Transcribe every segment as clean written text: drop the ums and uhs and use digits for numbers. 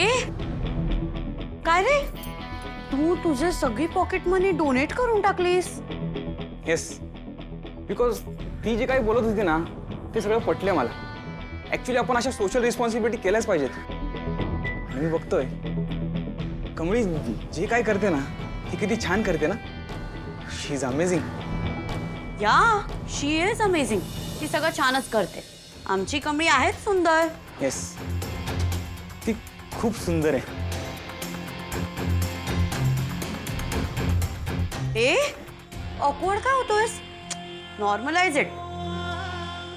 ए काय रे, तू तुझे सगळी पॉकेट मनी डोनेट करून टाकलीस? येस, बिकॉज ती जे काही बोलत होती ना ते सगळं पटलं मला. ॲक्च्युली आपण अशा सोशल रिस्पॉन्सिबिलिटी केल्याच पाहिजेत. आणि मी बघतोय कमळी जे काय करते ना ती किती छान करते ना. शी इज अमेझिंग. या शी इज अमेझिंग. ती सगळं छानच करते. आमची कमळी आहेच सुंदर. येस, ती खूप सुंदर आहे. ए ऑकवर्ड काय होतोयस? Normalize it.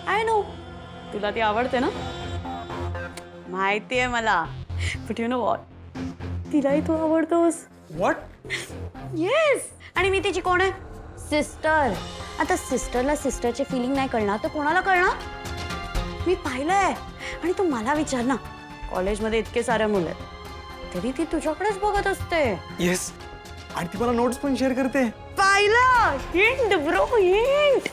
आय नो तुला ती आवडते ना, माहितीये मला. बट यू नो व्हॉट, तिलाही तू आवडतोस. व्हॉट? येस. आणि मी तिची कोण आहे? सिस्टर. आता सिस्टरला सिस्टरचे फिलिंग नाही कळणार तर कोणाला कळणार? मी पाहिलंय. आणि तू मला विचार ना, कॉलेजमध्ये इतके सारे मुलं आहेत तरी ती तुझ्याकडेच बघत असते. येस, आणि ती मला नोट्स पण शेअर करते. पाहिलं? Hint bro, hint.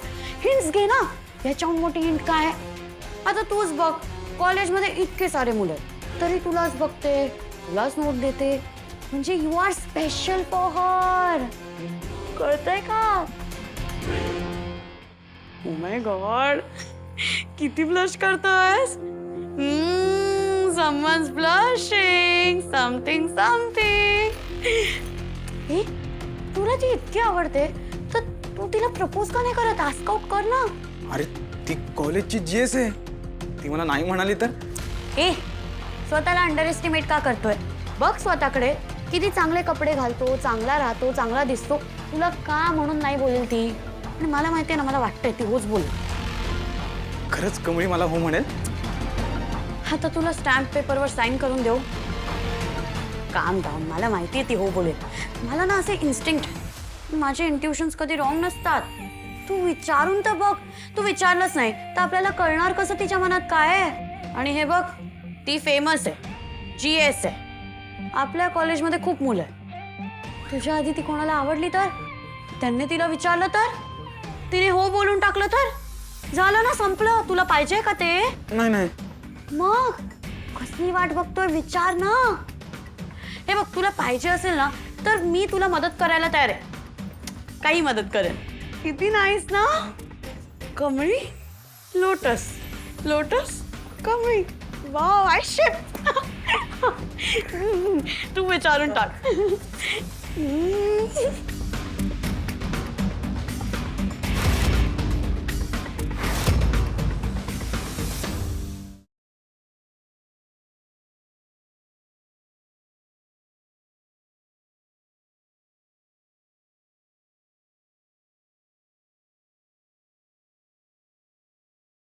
हिंट्स घे ना. याच्याहून मोठी हिंट काय आहे? आता तूच बघ, कॉलेजमध्ये इतके सारे मुलं आहेत तरी तुलाच बघते, तुलाच नोट देते. म्हणजे you are special for her. कळतंय का? ओ माय गॉड, किती ब्लश करतोयस? Someone's blushing. Something something. हे तुला ती इतकी आवडते तर तू तिला प्रपोज का नाही करत? आस्क आउट कर ना. अरे ती कॉलेजची जीएस आहे, ती मला नाही म्हणाली तर? ए स्वतःला अंडर एस्टिमेट का करतोय? बघ स्वतःकडे, किती चांगले कपडे घालतो, चांगला राहतो, चांगला दिसतो. तुला का म्हणून नाही बोलेल ती? आणि मला माहितीये ना, मला वाटतंय ती होच बोल. खरंच कमळी मला हो म्हणेल? आता तुला स्टॅम्प पेपरवर साईन करून देऊ? काम डाऊन. मला माहितीये ती हो बोलेल. मला ना असे इन्स्टिंक्ट, माझे इंट्युशन्स कधी रॉंग नसतात. तू विचारून तर बघ. तू विचारलंच नाही तर आपल्याला कळणार कसं तिच्या मनात काय आहे? आणि हे बघ, ती फेमस आहे, जीएस आहे. आपल्या कॉलेजमध्ये खूप मुलं आहेत. तुझ्या आधी ती कोणाला आवडली तर? त्यांनी तिला विचारलं तर? तिने हो बोलून टाकलं तर? झालं ना, संपलं. तुला पाहिजे का ते? नाही नाही. मग कसली वाट बघतोय? विचार ना. हे बघ, तुला पाहिजे असेल ना तर मी तुला मदत करायला तयार आहे. काही मदत करेन. किती नाईस ना कमळी. लोटस, लोटस, कमळी. Wow, I ship. तू विचारून टाक.